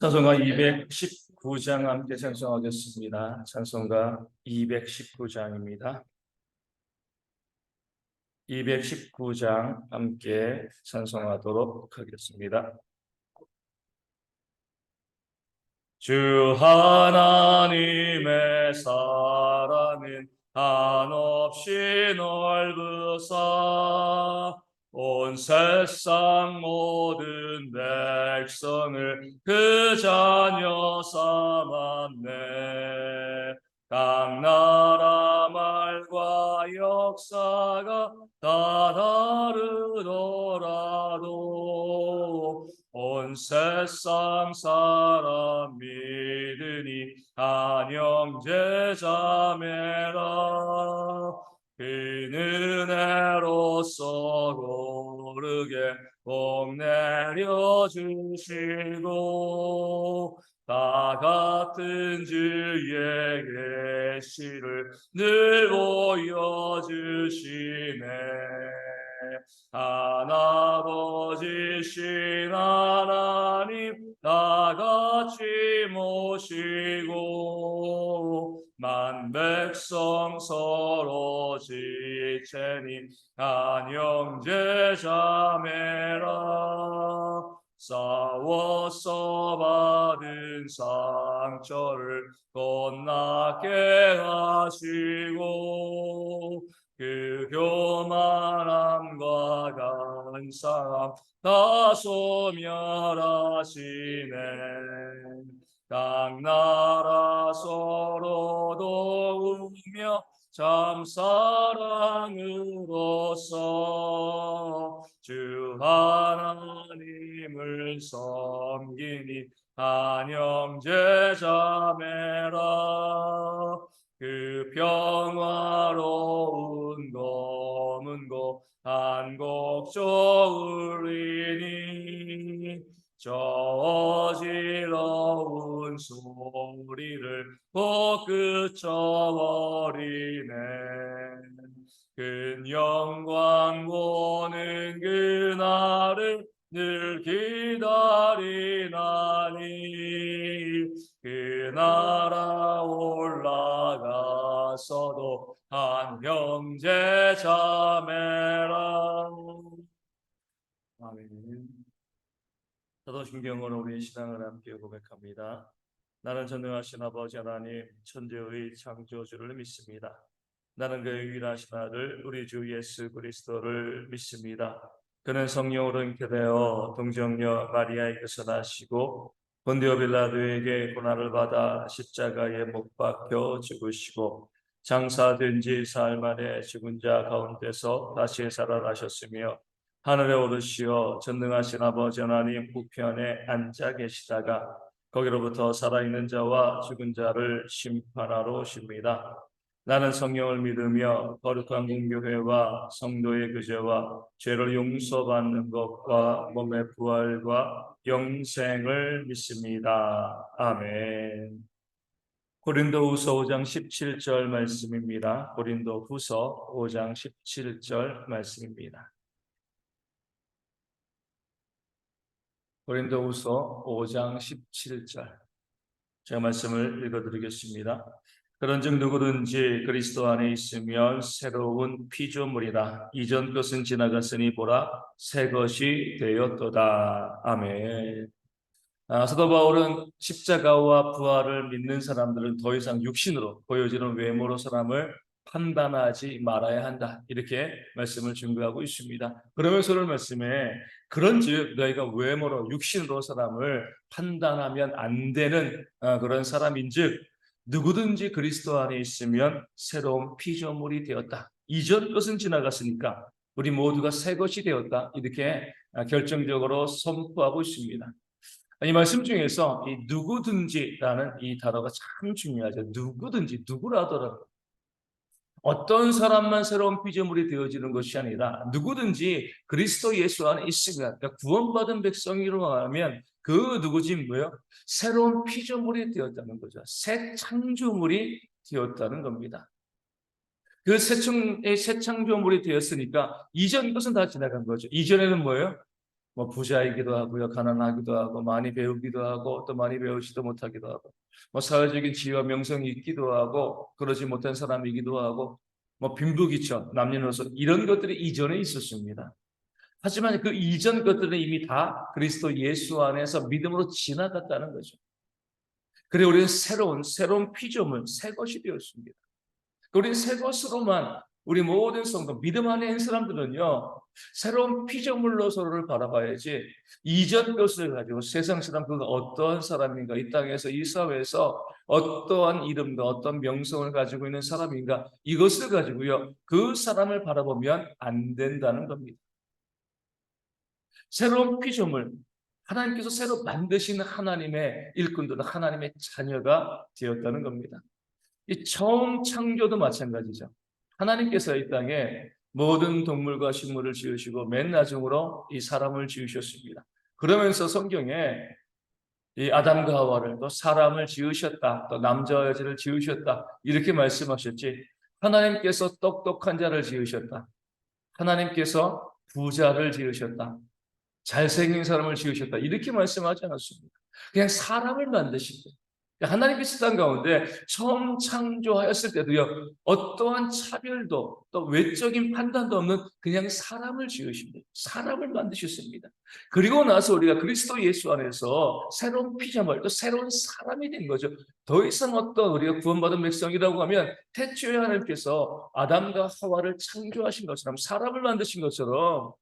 찬송가 219장 함께 찬송하겠습니다. 찬송가 219장입니다. 219장 함께 찬송하도록 하겠습니다. 주 하나님의 사랑은 한없이 넓으사 온 세상 모든 백성을 그 자녀 삼았네. 각 나라 말과 역사가 다 다르더라도 온 세상 사람 믿으니 한 형제 자매라. 그 은혜로서 고르게 복 내려주시고 다 같은 주의 계시를 늘 보여주시네. 하나버지신 하나님 다같이 모시고 만 백성 서로 지체니 한 형제 자매라. 싸워서 받은 상처를 곧낫게 하시고 그 교만함과 간사함 다 소멸하시네. 각 나라 서로 도우며 참 사랑으로서 주 하나님을 섬기니 한 형제 자매라. 그 평화로운 검은 곳 한 곡 좋으리니 저 어지러운 소리를 곧 그쳐버리네. 큰 영광 보는 그날을 늘 기다리나니 그 나라 올라가서도 한 형제 자매라. 아멘. 사도신경으로 우리 신앙을 함께 고백합니다. 나는 전능하신 아버지 하나님 천지의 창조주를 믿습니다. 나는 그의 유일하신 아들 우리 주 예수 그리스도를 믿습니다. 그는 성령으로 잉태되어 동정녀 마리아에게서 나시고 본디오 빌라도에게 고난을 받아 십자가에 못 박혀 죽으시고 장사된 지 사흘 만에 죽은 자 가운데서 다시 살아나셨으며 하늘에 오르시어 전능하신 아버지 하나님 우편에 앉아 계시다가 거기로부터 살아있는 자와 죽은 자를 심판하러 오십니다. 나는 성령을 믿으며 거룩한 공교회와 성도의 교제와 죄를 용서받는 것과 몸의 부활과 영생을 믿습니다. 아멘. 고린도후서 5장 17절 말씀입니다. 고린도후서 5장 17절 말씀입니다. 고린도후서 5장 17절 제가 말씀을 읽어드리겠습니다. 그런즉 누구든지 그리스도 안에 있으면 새로운 피조물이라. 이전 것은 지나갔으니 보라 새 것이 되었도다. 아멘. 사도 바울은 십자가와 부활을 믿는 사람들은 더 이상 육신으로 보여지는 외모로 사람을 판단하지 말아야 한다. 이렇게 말씀을 증거하고 있습니다. 그러면서 오늘 말씀에 그런즉 너희가 외모로 육신으로 사람을 판단하면 안 되는 그런 사람인즉 누구든지 그리스도 안에 있으면 새로운 피조물이 되었다. 이전 것은 지나갔으니까 우리 모두가 새 것이 되었다. 이렇게 결정적으로 선포하고 있습니다. 이 말씀 중에서 이 누구든지라는 이 단어가 참 중요하죠. 누구든지 누구라더라도 어떤 사람만 새로운 피조물이 되어지는 것이 아니라 누구든지 그리스도 예수 안에 있으면, 그러니까 구원받은 백성이라고 하면 그 누구지 뭐요? 새로운 피조물이 되었다는 거죠. 새 창조물이 되었다는 겁니다. 그 새 창조물이 되었으니까 이전 것은 다 지나간 거죠. 이전에는 뭐예요? 뭐 부자이기도 하고요, 가난하기도 하고, 많이 배우기도 하고, 또 많이 배우지도 못하기도 하고, 뭐 사회적인 지위와 명성이 있기도 하고, 그러지 못한 사람이기도 하고, 뭐 빈부귀천, 남녀노소 이런 것들이 이전에 있었습니다. 하지만 그 이전 것들은 이미 다 그리스도 예수 안에서 믿음으로 지나갔다는 거죠. 그래 우리는 새로운 피조물, 새 것이 되었습니다. 우리 새 것으로만 우리 모든 성도, 믿음 안에 있는 사람들은요, 새로운 피조물로 서로를 바라봐야지, 이전 것을 가지고 세상 사람, 그 어떠한 사람인가, 이 땅에서, 이 사회에서 어떠한 이름과 어떤 명성을 가지고 있는 사람인가, 이것을 가지고요, 그 사람을 바라보면 안 된다는 겁니다. 새로운 피조물, 하나님께서 새로 만드신 하나님의 일꾼들은 하나님의 자녀가 되었다는 겁니다. 이 처음 창조도 마찬가지죠. 하나님께서 이 땅에 모든 동물과 식물을 지으시고 맨 나중으로 이 사람을 지으셨습니다. 그러면서 성경에 이 아담과 하와를 또 사람을 지으셨다, 또 남자와 여자를 지으셨다 이렇게 말씀하셨지. 하나님께서 똑똑한 자를 지으셨다. 하나님께서 부자를 지으셨다. 잘생긴 사람을 지으셨다. 이렇게 말씀하지 않았습니다. 그냥 사람을 만드신 거예요. 하나님의 세상 가운데 처음 창조하였을 때도요, 어떠한 차별도 또 외적인 판단도 없는 그냥 사람을 지으십니다. 사람을 만드셨습니다. 그리고 나서 우리가 그리스도 예수 안에서 새로운 피조물, 또 새로운 사람이 된 거죠. 더 이상 어떤 우리가 구원받은 백성이라고 하면 태초에 하나님께서 아담과 하와를 창조하신 것처럼 사람을 만드신 것처럼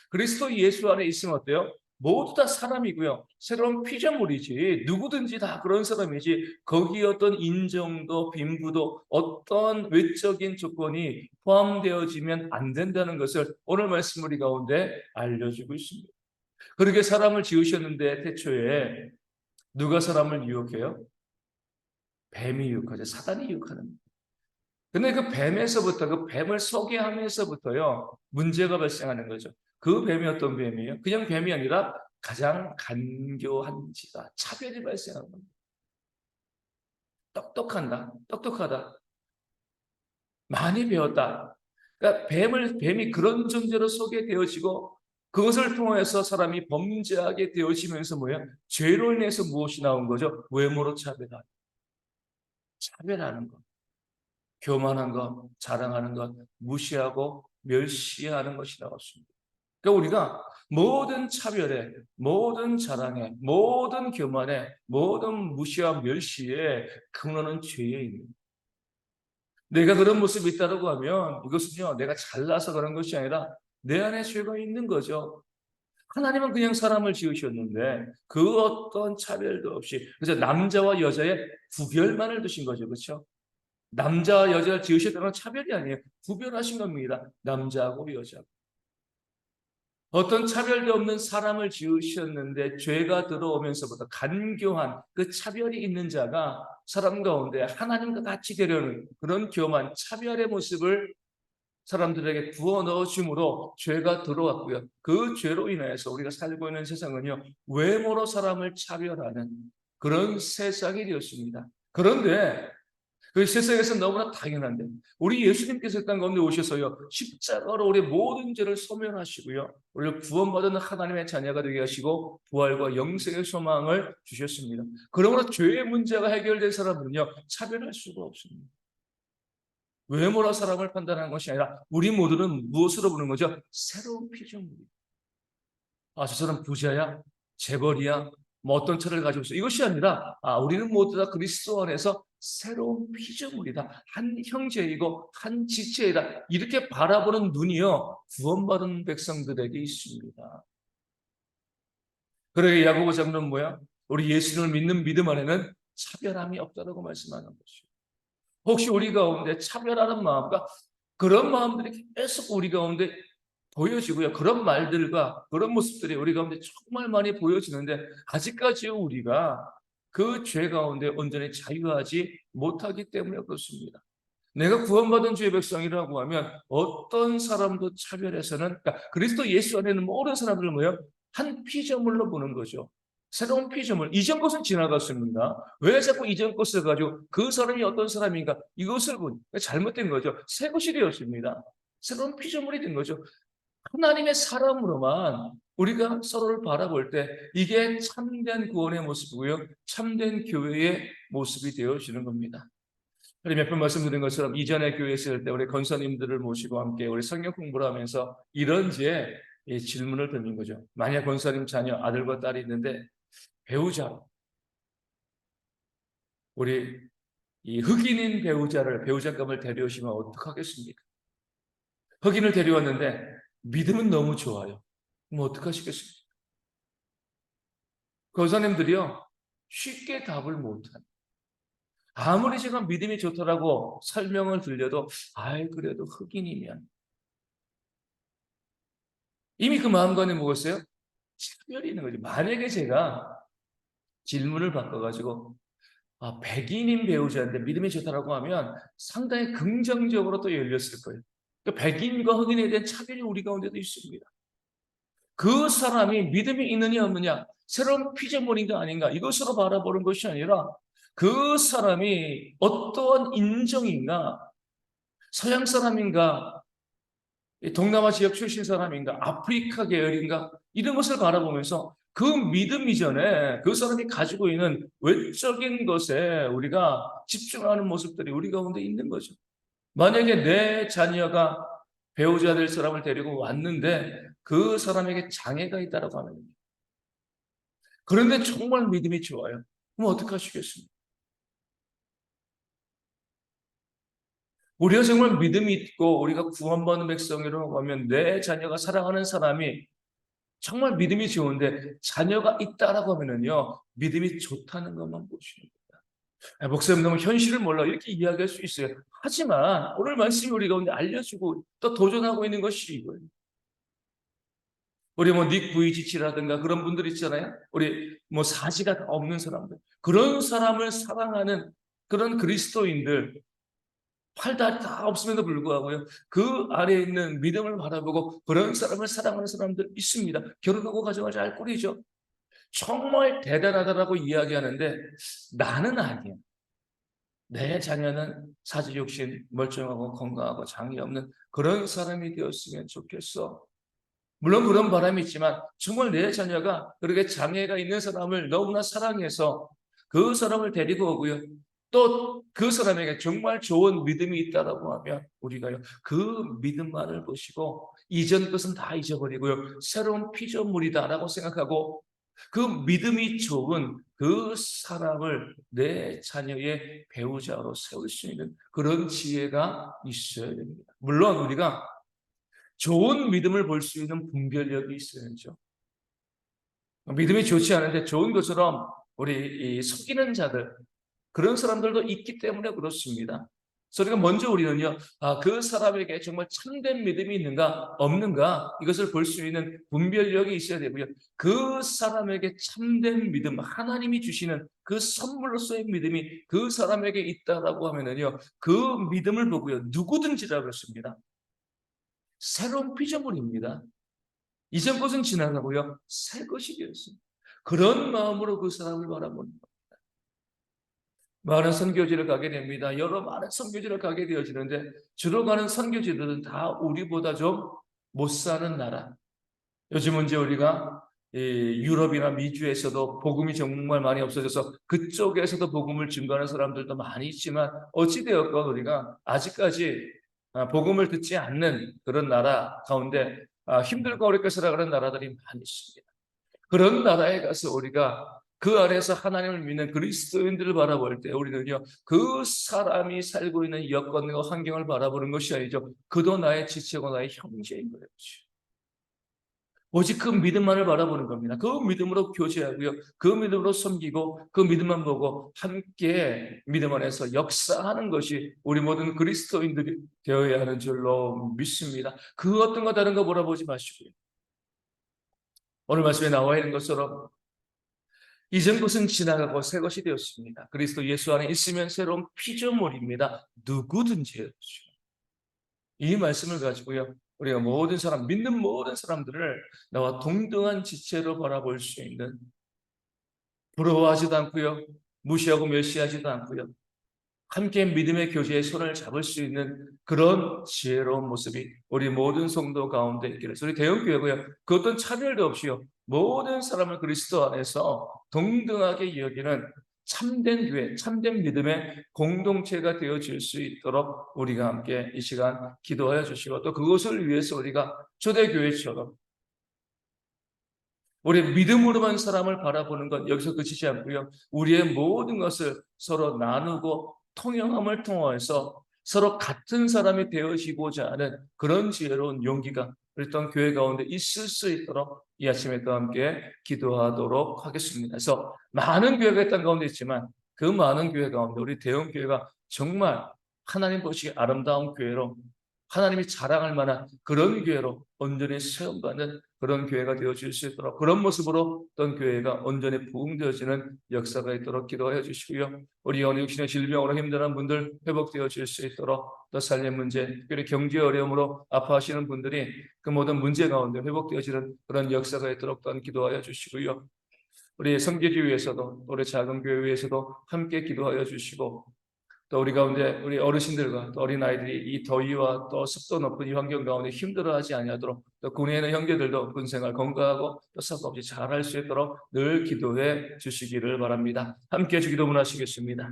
그리스도 예수 안에 있으면 어때요? 모두 다 사람이고요. 새로운 피조물이지. 누구든지 다 그런 사람이지. 거기에 어떤 인정도 빈부도 어떤 외적인 조건이 포함되어지면 안 된다는 것을 오늘 말씀 우리 가운데 알려주고 있습니다. 그렇게 사람을 지으셨는데 태초에 누가 사람을 유혹해요? 뱀이 유혹하죠. 사단이 유혹하는 거예요. 근데 그 뱀에서부터 그 뱀을 소개하면서부터요 문제가 발생하는 거죠. 그 뱀이 어떤 뱀이에요? 그냥 뱀이 아니라 가장 간교한 지가 차별이 발생하는 겁니다. 똑똑하다, 많이 배웠다. 그러니까 뱀이 그런 존재로 소개되어지고 그것을 통해서 사람이 범죄하게 되어지면서 뭐예요? 죄로 인해서 무엇이 나온 거죠? 외모로 차별하는 것. 교만한 것, 자랑하는 것, 무시하고 멸시하는 것이 나왔습니다. 그러니까 우리가 모든 차별에, 모든 자랑에, 모든 교만에, 모든 무시와 멸시에 근원은 죄에 있는. 내가 그런 모습이 있다고 하면 이것은요, 내가 잘나서 그런 것이 아니라 내 안에 죄가 있는 거죠. 하나님은 그냥 사람을 지으셨는데 그 어떤 차별도 없이 그래서 남자와 여자의 구별만을 두신 거죠. 그렇죠? 남자와 여자를 지으셨다는 건 차별이 아니에요. 구별하신 겁니다. 남자하고 여자하고. 어떤 차별도 없는 사람을 지으셨는데 죄가 들어오면서부터 간교한 그 차별이 있는 자가 사람 가운데 하나님과 같이 되려는 그런 교만, 차별의 모습을 사람들에게 부어 넣어줌으로 죄가 들어왔고요. 그 죄로 인해서 우리가 살고 있는 세상은요, 외모로 사람을 차별하는 그런 세상이 되었습니다. 그런데 그 세상에서 너무나 당연한데 우리 예수님께서 땅 가운데 오셔서요 십자가로 우리 모든 죄를 소멸하시고요 우리를 구원받은 하나님의 자녀가 되게 하시고 부활과 영생의 소망을 주셨습니다. 그러므로 죄의 문제가 해결된 사람은요 차별할 수가 없습니다. 외모로 사람을 판단하는 것이 아니라 우리 모두는 무엇으로 보는 거죠? 새로운 피조물입니다. 저 사람 부자야, 재벌이야, 뭐 어떤 차를 가지고 있어. 이것이 아니라 우리는 모두 다 그리스도 안에서 새로운 피조물이다. 한 형제이고 한 지체이다. 이렇게 바라보는 눈이요 구원받은 백성들에게 있습니다. 그러게 야고보 장로는 뭐야? 우리 예수님을 믿는 믿음 안에는 차별함이 없다고 말씀하는 것이죠. 혹시 우리 가운데 차별하는 마음과 그런 마음들이 계속 우리 가운데 보여지고요. 그런 말들과 그런 모습들이 우리 가운데 정말 많이 보여지는데 아직까지 우리가 그 죄 가운데 온전히 자유하지 못하기 때문에 그렇습니다. 내가 구원받은 주의 백성이라고 하면 어떤 사람도 차별해서는 그러니까 그리스도 예수 안에는 모든 사람들을 뭐요? 한 피조물로 보는 거죠. 새로운 피조물. 이전 것은 지나갔습니다. 왜 자꾸 이전 것을 가지고 그 사람이 어떤 사람인가 이것을 잘못된 거죠. 새 것이 되었습니다. 새로운 피조물이 된 거죠. 하나님의 사랑으로만 우리가 서로를 바라볼 때 이게 참된 구원의 모습이고요. 참된 교회의 모습이 되어지는 겁니다. 우리 몇 번 말씀드린 것처럼 이전에 교회에 있을 때 우리 권사님들을 모시고 함께 우리 성경 공부를 하면서 이런 질문을 드는 거죠. 만약 권사님 자녀 아들과 딸이 있는데 배우자, 우리 이 흑인인 배우자감을 데려오시면 어떡하겠습니까? 흑인을 데려왔는데 믿음은 너무 좋아요. 그럼 어떡하시겠습니까? 권사님들이요 쉽게 답을 못하는, 아무리 제가 믿음이 좋더라고 설명을 들려도 그래도 흑인이면, 이미 그 마음관에 뭐겠어요? 차별이 있는 거죠. 만약에 제가 질문을 바꿔가지고 백인인 배우자인데 믿음이 좋다라고 하면 상당히 긍정적으로 또 열렸을 거예요. 그러니까 백인과 흑인에 대한 차별이 우리 가운데도 있습니다. 그 사람이 믿음이 있느냐 없느냐, 새로운 피조물인가 아닌가, 이것으로 바라보는 것이 아니라 그 사람이 어떠한 인종인가, 서양 사람인가, 동남아 지역 출신 사람인가, 아프리카 계열인가, 이런 것을 바라보면서 그 믿음 이전에 그 사람이 가지고 있는 외적인 것에 우리가 집중하는 모습들이 우리 가운데 있는 거죠. 만약에 내 자녀가 배우자 될 사람을 데리고 왔는데 그 사람에게 장애가 있다고 하면, 그런데 정말 믿음이 좋아요. 그럼 어떡하시겠습니까? 우리가 정말 믿음이 있고 우리가 구원받는 백성이라고 하면 내 자녀가 사랑하는 사람이 정말 믿음이 좋은데 자녀가 있다라고 하면은요, 믿음이 좋다는 것만 보시는 거예요. 목사님 너무 현실을 몰라 이렇게 이야기할 수 있어요. 하지만 오늘 말씀이 우리 가운데 알려주고 또 도전하고 있는 것이 이거예요. 우리 닉 부이치치라든가 그런 분들 있잖아요. 우리 사지가 없는 사람들, 그런 사람을 사랑하는 그런 그리스도인들, 팔다리 다 없음에도 불구하고요, 그 아래에 있는 믿음을 바라보고 그런 사람을 사랑하는 사람들 있습니다. 결혼하고 가정을 잘 꾸리죠. 정말 대단하다라고 이야기하는데 나는 아니야. 내 자녀는 사지육신 멀쩡하고 건강하고 장애 없는 그런 사람이 되었으면 좋겠어. 물론 그런 바람이 있지만 정말 내 자녀가 그렇게 장애가 있는 사람을 너무나 사랑해서 그 사람을 데리고 오고요, 또 그 사람에게 정말 좋은 믿음이 있다라고 하면 우리가요 그 믿음만을 보시고 이전 것은 다 잊어버리고요 새로운 피조물이다라고 생각하고 그 믿음이 좋은 그 사람을 내 자녀의 배우자로 세울 수 있는 그런 지혜가 있어야 됩니다. 물론 우리가 좋은 믿음을 볼 수 있는 분별력이 있어야죠. 믿음이 좋지 않은데 좋은 것처럼 우리 속이는 자들, 그런 사람들도 있기 때문에 그렇습니다. 그러니까 먼저 우리는요, 그 사람에게 정말 참된 믿음이 있는가 없는가 이것을 볼 수 있는 분별력이 있어야 되고요. 그 사람에게 참된 믿음, 하나님이 주시는 그 선물로서의 믿음이 그 사람에게 있다라고 하면은요, 그 믿음을 보고요, 누구든지라고 그랬습니다. 새로운 피조물입니다. 이전 것은 지나가고요, 새 것이 되었습니다. 그런 마음으로 그 사람을 바라보는 것. 많은 선교지를 가게 됩니다. 여러 많은 선교지를 가게 되어지는데 주로 가는 선교지들은 다 우리보다 좀 못 사는 나라. 요즘은 이제 우리가 유럽이나 미주에서도 복음이 정말 많이 없어져서 그쪽에서도 복음을 증거하는 사람들도 많이 있지만 어찌되었건 우리가 아직까지 복음을 듣지 않는 그런 나라 가운데 힘들고 어렵게 살아가는 나라들이 많이 있습니다. 그런 나라에 가서 우리가 그 아래에서 하나님을 믿는 그리스도인들을 바라볼 때 우리는요, 그 사람이 살고 있는 여건과 환경을 바라보는 것이 아니죠. 그도 나의 지체고 나의 형제인 거예요. 오직 그 믿음만을 바라보는 겁니다. 그 믿음으로 교제하고요, 그 믿음으로 섬기고 그 믿음만 보고 함께 믿음 안에서 역사하는 것이 우리 모든 그리스도인들이 되어야 하는 줄로 믿습니다. 그 어떤 거 다른 거 몰아보지 마시고요, 오늘 말씀에 나와 있는 것처럼 이전 것은 지나가고 새 것이 되었습니다. 그리스도 예수 안에 있으면 새로운 피조물입니다. 누구든지요. 이 말씀을 가지고요, 우리가 모든 사람, 믿는 모든 사람들을 나와 동등한 지체로 바라볼 수 있는, 부러워하지도 않고요, 무시하고 멸시하지도 않고요, 함께 믿음의 교제에 손을 잡을 수 있는 그런 지혜로운 모습이 우리 모든 성도 가운데 있기를. 우리 대형교회고요. 그 어떤 차별도 없이요. 모든 사람을 그리스도 안에서 동등하게 여기는 참된 교회, 참된 믿음의 공동체가 되어질 수 있도록 우리가 함께 이 시간 기도하여 주시고, 또 그것을 위해서 우리가 초대교회처럼 우리의 믿음으로만 사람을 바라보는 것 여기서 그치지 않고요. 우리의 모든 것을 서로 나누고 통용함을 통해서 서로 같은 사람이 되어지고자 하는 그런 지혜로운 용기가 우리 또한 교회 가운데 있을 수 있도록 이 아침에 또 함께 기도하도록 하겠습니다. 그래서 많은 교회가 있던 가운데 있지만 그 많은 교회 가운데 우리 대형 교회가 정말 하나님 보시기에 아름다운 교회로, 하나님이 자랑할 만한 그런 교회로 온전히 세움받는 그런 교회가 되어질 수 있도록, 그런 모습으로 어떤 교회가 온전히 부흥되어지는 역사가 있도록 기도하여 주시고요. 우리 영육신의 질병으로 힘든 분들 회복되어질 수 있도록, 또 살림 문제, 특별히 경제 어려움으로 아파하시는 분들이 그 모든 문제 가운데 회복되어지는 그런 역사가 있도록 또한 기도하여 주시고요. 우리 성계주 위에서도, 우리 작은 교회 위에서도 함께 기도하여 주시고, 또 우리 가운데 우리 어르신들과 또 어린 아이들이 이 더위와 또 습도 높은 이 환경 가운데 힘들어하지 아니하도록, 또 군에 있는 형제들도 군생활 건강하고 또 사고 없이 잘할 수 있도록 늘 기도해 주시기를 바랍니다. 함께 주기도 문하시겠습니다.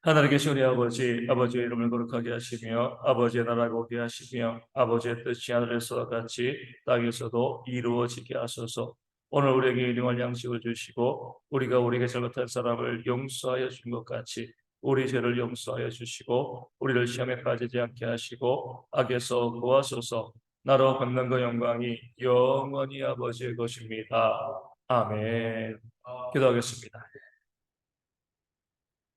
하늘에 계신 우리 아버지, 아버지의 이름을 거룩하게 하시며 아버지의 나라가 오게 하시며 아버지의 뜻이 하늘에서와 같이 땅에서도 이루어지게 하소서. 오늘 우리에게 일용할 양식을 주시고 우리가 우리에게 잘못한 사람을 용서하여 준 것 같이 우리 죄를 용서하여 주시고 우리를 시험에 빠지지 않게 하시고 악에서 구하소서. 나로 권능과 영광이 영원히 아버지의 것입니다. 아멘. 기도하겠습니다.